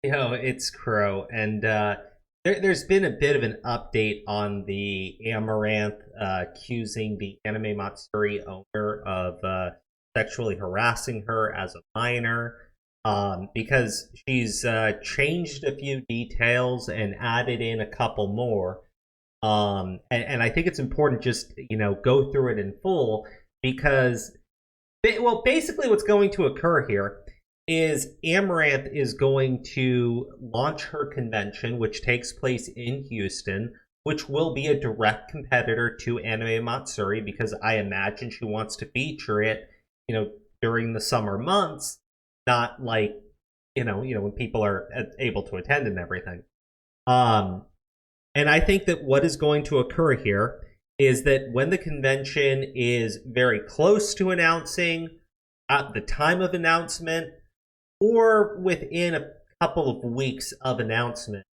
It's Crow, and there's been a bit of an update on the Amouranth accusing the Anime Matsuri owner of sexually harassing her as a minor, because she's changed a few details and added in a couple more. And I think it's important just go through it in full because, well, basically what's going to occur here is Amouranth is going to launch her convention, which takes place in Houston, which will be a direct competitor to Anime Matsuri because I imagine she wants to feature it, during the summer months, not like, when people are able to attend and everything. And I think that what is going to occur here is that when the convention is very close to announcing, at the time of announcement, or within a couple of weeks of announcement,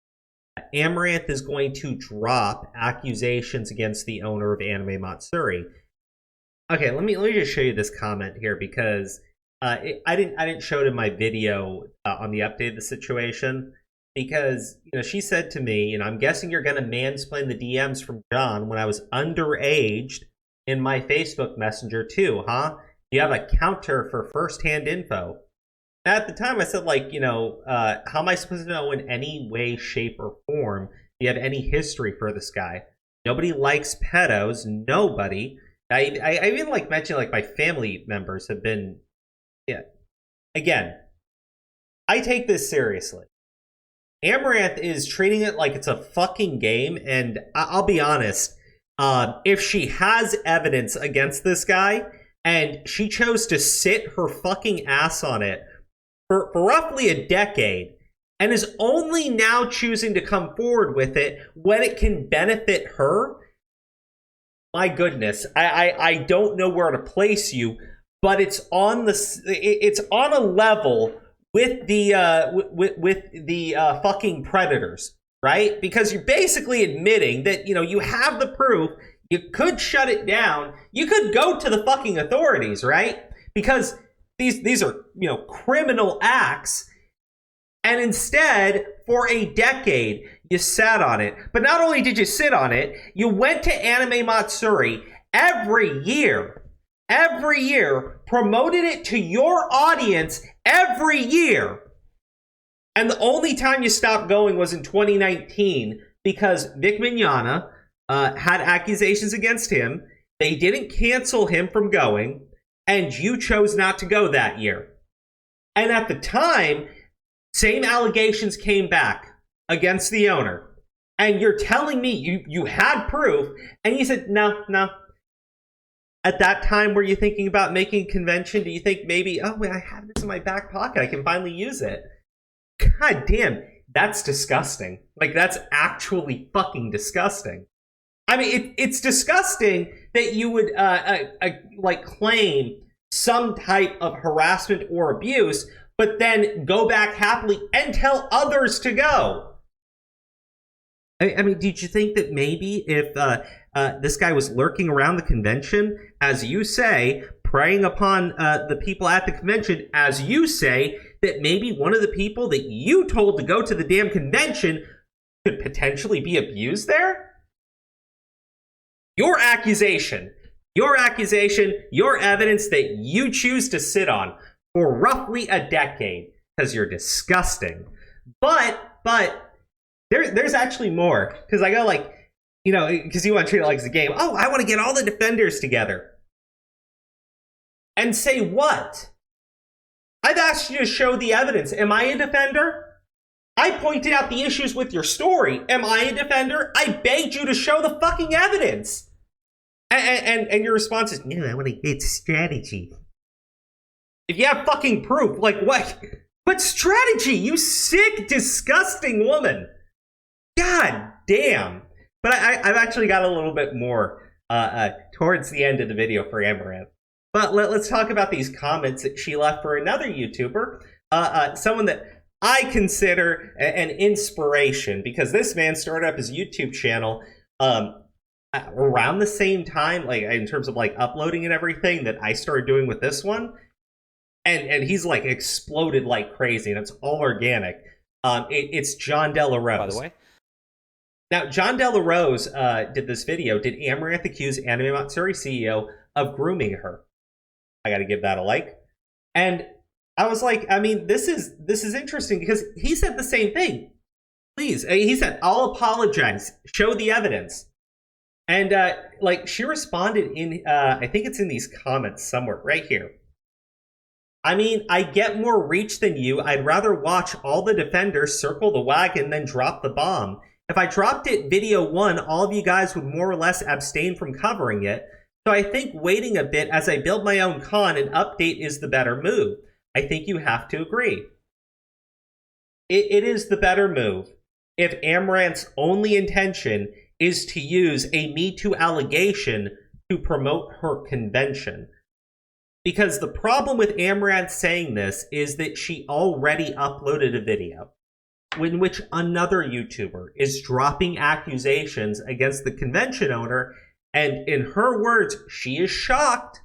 Amouranth is going to drop accusations against the owner of Anime Matsuri. Okay, let me just show you this comment here because I didn't show it in my video on the update of the situation because she said to me, I'm guessing you're gonna mansplain the DMs from John when I was underage in my Facebook Messenger too, huh? You have a counter for first-hand info. At the time, I said, how am I supposed to know in any way, shape, or form do you have any history for this guy? Nobody likes pedos. Nobody. I even mentioned my family members have been. Yeah. Again, I take this seriously. Amouranth is treating it like it's a fucking game, and I'll be honest. If she has evidence against this guy and she chose to sit her fucking ass on it for roughly a decade, and is only now choosing to come forward with it when it can benefit her, my goodness, I don't know where to place you, but it's on a level with the fucking predators, right? Because you're basically admitting that you have the proof, you could shut it down, you could go to the fucking authorities, right? Because these are, criminal acts. And instead, for a decade, you sat on it. But not only did you sit on it, you went to Anime Matsuri every year, promoted it to your audience every year. And the only time you stopped going was in 2019 because Vic Mignogna had accusations against him. They didn't cancel him from going. And you chose not to go that year. And at the time, same allegations came back against the owner. And you're telling me you had proof, and you said, no. At that time, were you thinking about making a convention? Do you think maybe, oh, wait, I have this in my back pocket, I can finally use it? God damn, that's disgusting. That's actually fucking disgusting. I mean, it's disgusting that you would claim some type of harassment or abuse, but then go back happily and tell others to go. I mean, did you think that maybe if this guy was lurking around the convention, as you say, preying upon the people at the convention, as you say, that maybe one of the people that you told to go to the damn convention could potentially be abused there? Your accusation, your evidence that you choose to sit on for roughly a decade, because you're disgusting. But there's actually more, because I go because you want to treat it like it's a game. Oh, I want to get all the defenders together. And say what? I've asked you to show the evidence. Am I a defender? I pointed out the issues with your story. Am I a defender? I begged you to show the fucking evidence. And your response is, no, I want to get strategy. If you have fucking proof, what? What strategy? You sick, disgusting woman. God damn. But I've actually got a little bit more towards the end of the video for Amouranth. But let's talk about these comments that she left for another YouTuber, someone that I consider an inspiration, because this man started up his YouTube channel around the same time, in terms of uploading and everything, that I started doing with this one. And he's exploded like crazy, and it's all organic. It's John Della Rose. By the way. Now, John Della Rose did this video. Did Amouranth accuse Anime Matsuri CEO of grooming her? I got to give that a like. And I was like, I mean, this is interesting because he said the same thing. Please, he said, I'll apologize. Show the evidence. And like she responded in, I think it's in these comments somewhere, right here. I mean, I get more reach than you. I'd rather watch all the defenders circle the wagon than drop the bomb. If I dropped it video 1, all of you guys would more or less abstain from covering it. So I think waiting a bit as I build my own con and update is the better move. I think you have to agree. It is the better move if Amouranth's only intention is to use a Me Too allegation to promote her convention. Because the problem with Amouranth saying this is that she already uploaded a video in which another YouTuber is dropping accusations against the convention owner, and in her words, she is shocked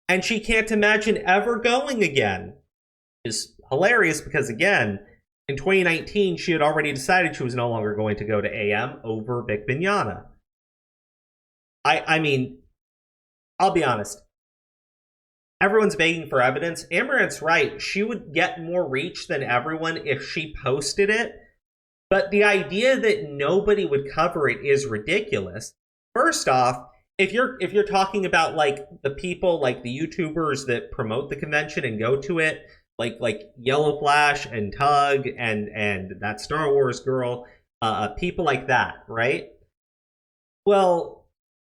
and she can't imagine ever going again. It's hilarious because, again, in 2019, she had already decided she was no longer going to go to AM over Vic Mignogna. I mean, I'll be honest. Everyone's begging for evidence. Amouranth's right. She would get more reach than everyone if she posted it. But the idea that nobody would cover it is ridiculous. First off, if you're talking about like the people, like the YouTubers that promote the convention and go to it, like Yellow Flash and Tug and that Star Wars girl, people like that, right? Well,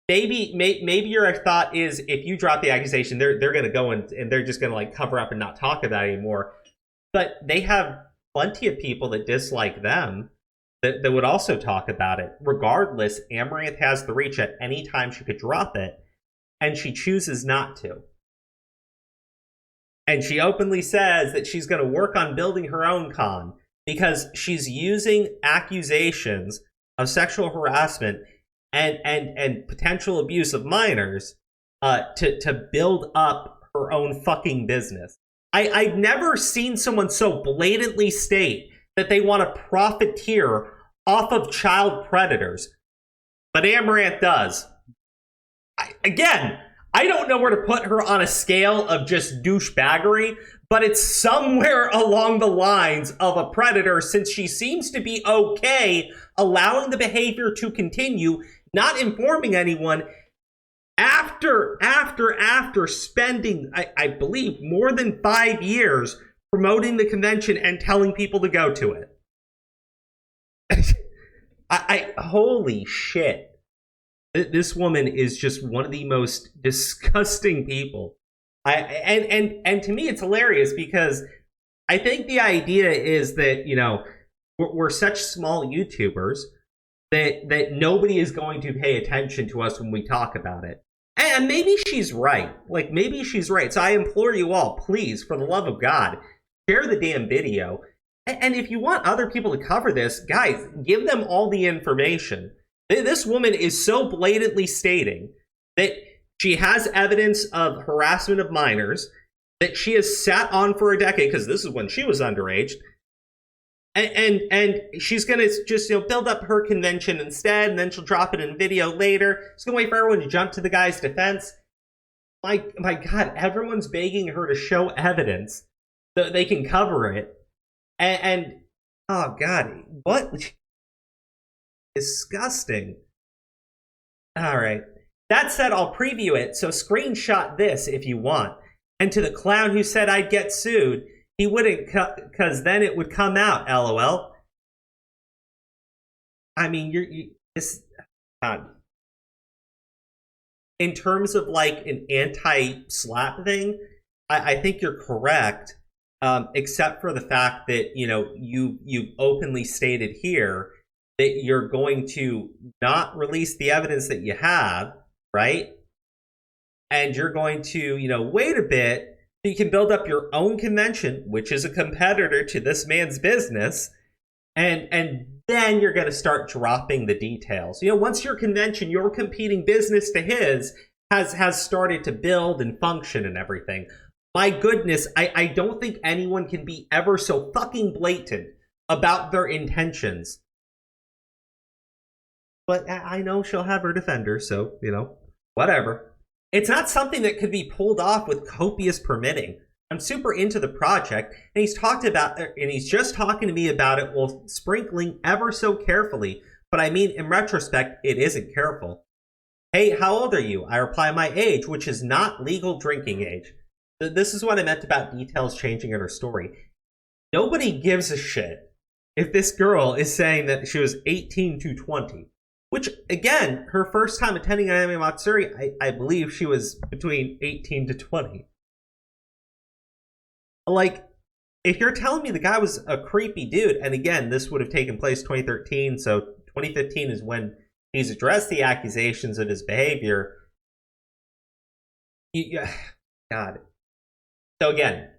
maybe your thought is if you drop the accusation, they're going to go and they're just going to like cover up and not talk about it anymore. But they have plenty of people that dislike them that would also talk about it. Regardless, Amouranth has the reach at any time she could drop it, and she chooses not to. And she openly says that she's going to work on building her own con because she's using accusations of sexual harassment and potential abuse of minors to build up her own fucking business. I've never seen someone so blatantly state that they want to profiteer off of child predators. But Amouranth does. Again, I don't know where to put her on a scale of just douchebaggery, but it's somewhere along the lines of a predator since she seems to be okay allowing the behavior to continue, not informing anyone after spending, I believe, more than 5 years promoting the convention and telling people to go to it. Holy shit. This woman is just one of the most disgusting people. And to me, it's hilarious because I think the idea is that, you know, we're such small YouTubers that nobody is going to pay attention to us when we talk about it. And maybe she's right. Like, maybe she's right. So I implore you all, please, for the love of God, share the damn video. And if you want other people to cover this, guys, give them all the information. This woman is so blatantly stating that she has evidence of harassment of minors, that she has sat on for a decade, because this is when she was underage, and she's going to just, you know, build up her convention instead, and then she'll drop it in a video later. She's going to wait for everyone to jump to the guy's defense. My God, everyone's begging her to show evidence so they can cover it. And oh God, what? Disgusting. All right. That said, I'll preview it, so screenshot this if you want. And to the clown who said I'd get sued, he wouldn't, because then it would come out, LOL. I mean, in terms of like an anti-slap thing, I think you're correct, except for the fact that, you know, you've openly stated here that you're going to not release the evidence that you have, right? And you're going to, you know, wait a bit so you can build up your own convention, which is a competitor to this man's business, and then you're going to start dropping the details. You know, once your convention, your competing business to his, has started to build and function and everything. My goodness, I don't think anyone can be ever so fucking blatant about their intentions. But I know she'll have her defender, so, whatever. It's not something that could be pulled off with copious permitting. I'm super into the project, and he's just talking to me about it while sprinkling ever so carefully. But I mean, in retrospect, it isn't careful. Hey, how old are you? I reply my age, which is not legal drinking age. This is what I meant about details changing in her story. Nobody gives a shit if this girl is saying that she was 18 to 20. Which, again, her first time attending Anime Matsuri, I believe she was between 18 to 20. Like, if you're telling me the guy was a creepy dude, and again, this would have taken place 2013, so 2015 is when he's addressed the accusations of his behavior. God. So again,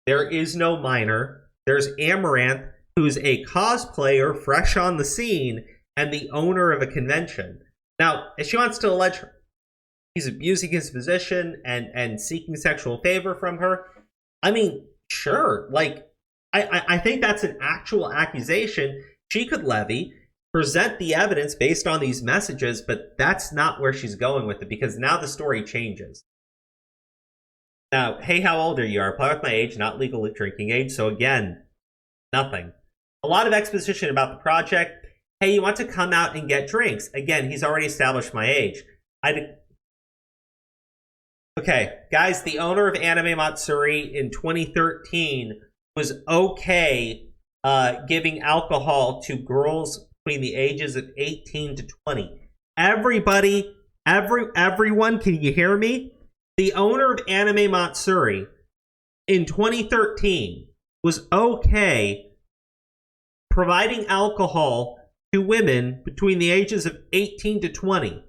there is no minor. There's Amouranth, who's a cosplayer fresh on the scene and the owner of a convention. Now, if she wants to allege he's abusing his position and seeking sexual favor from her, I mean, sure. Like, I think that's an actual accusation she could levy, present the evidence based on these messages, but that's not where she's going with it, because now the story changes. Now, hey, how old are you? I reply with my age, not legal drinking age. So again, nothing. A lot of exposition about the project. Hey, you want to come out and get drinks? Again, he's already established my age. Okay, guys, the owner of Anime Matsuri in 2013 was okay giving alcohol to girls between the ages of 18 to 20. Everyone, can you hear me? The owner of Anime Matsuri in 2013 was okay providing alcohol to women between the ages of 18 to 20.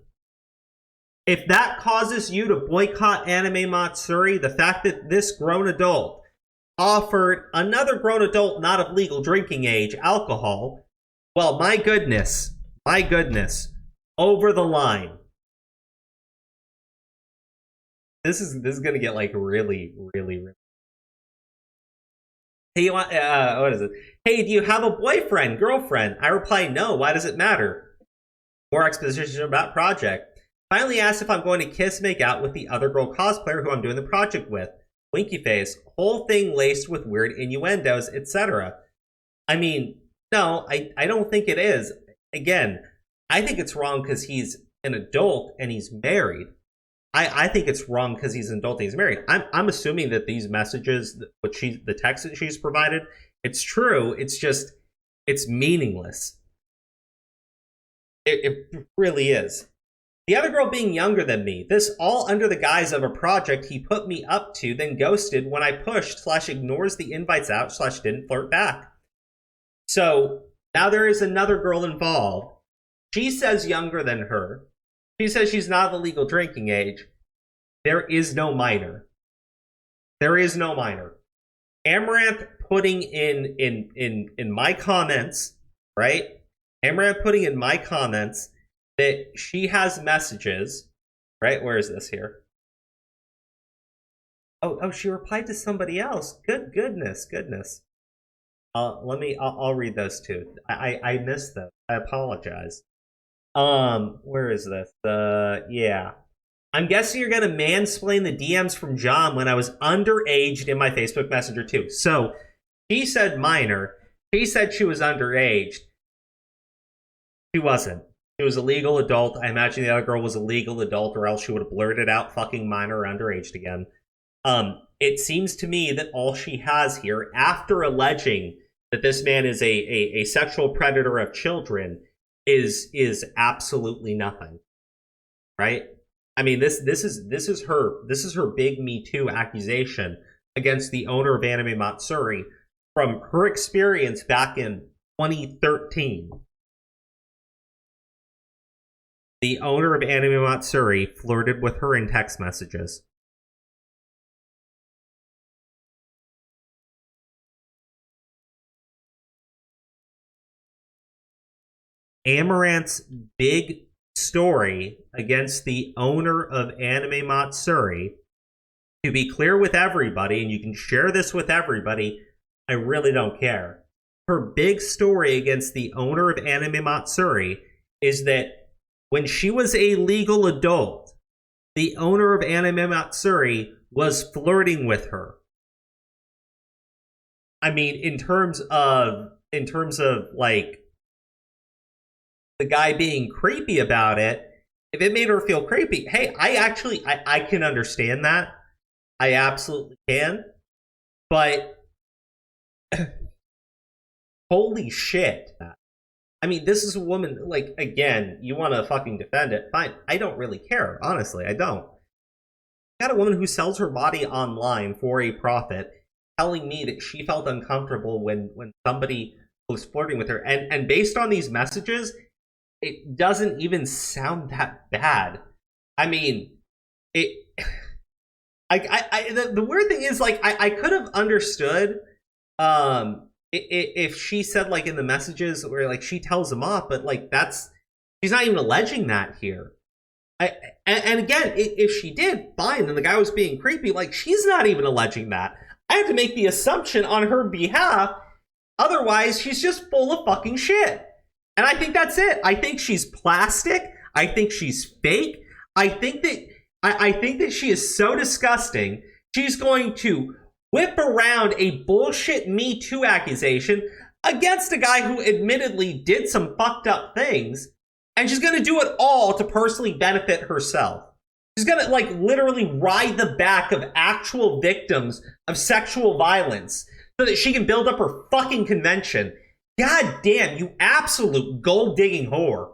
If that causes you to boycott Anime Matsuri, the fact that this grown adult offered another grown adult not of legal drinking age alcohol, well, my goodness, over the line. This is gonna get like really. Hey, you want what is it? Hey, do you have a boyfriend, girlfriend? I reply, no. Why does it matter? More exposition about project. Finally asked if I'm going to kiss, make out with the other girl cosplayer who I'm doing the project with. Winky face. Whole thing laced with weird innuendos, etc. I mean, no, I don't think it is. Again, I think it's wrong because he's an adult and he's married. I think it's wrong because he's an adult and he's married. I'm assuming that these messages, the text that she's provided, it's true. It's just, it's meaningless. It really is. The other girl being younger than me. This all under the guise of a project he put me up to, then ghosted when I pushed / ignores the invites out / didn't flirt back. So now there is another girl involved. She says younger than her. She says she's not the legal drinking age. There is no minor. Amouranth putting in my comments, right? Amouranth putting in my comments that she has messages, right? Where is this here? Oh, she replied to somebody else. Goodness. I'll read those too. I missed them. I apologize. Where is this? Yeah. I'm guessing you're gonna mansplain the DMs from John when I was underage in my Facebook Messenger too. So, she said minor. She said she was underage. She wasn't. She was a legal adult. I imagine the other girl was a legal adult, or else she would have blurted out fucking minor or underaged again. It seems to me that all she has here, after alleging that this man is a sexual predator of children, is absolutely nothing, right? I mean, this is her big Me Too accusation against the owner of Anime Matsuri from her experience back in 2013. The owner of Anime Matsuri flirted with her in text messages. Amouranth's big story against the owner of Anime Matsuri, to be clear with everybody, and you can share this with everybody, I really don't care. Her big story against the owner of Anime Matsuri is that when she was a legal adult, the owner of Anime Matsuri was flirting with her. I mean, in terms of like the guy being creepy about it, if it made her feel creepy, hey, I can understand that. I absolutely can. But holy shit. I mean, this is a woman, like, again, you want to fucking defend it. Fine. I don't really care. Honestly, I don't. You got a woman who sells her body online for a profit telling me that she felt uncomfortable when somebody was flirting with her. And based on these messages, it doesn't even sound that bad. I mean, the weird thing is, like, I could have understood if she said, like, in the messages where, like, she tells him off, but, like, she's not even alleging that here. And again, if she did, fine, then the guy was being creepy. Like, she's not even alleging that. I have to make the assumption on her behalf. Otherwise, she's just full of fucking shit. And I think that's it. I think she's plastic. I think she's fake. I think that she is so disgusting. She's going to whip around a bullshit Me Too accusation against a guy who admittedly did some fucked up things. And she's going to do it all to personally benefit herself. She's going to, like, literally ride the back of actual victims of sexual violence so that she can build up her fucking convention. God damn, you absolute gold-digging whore.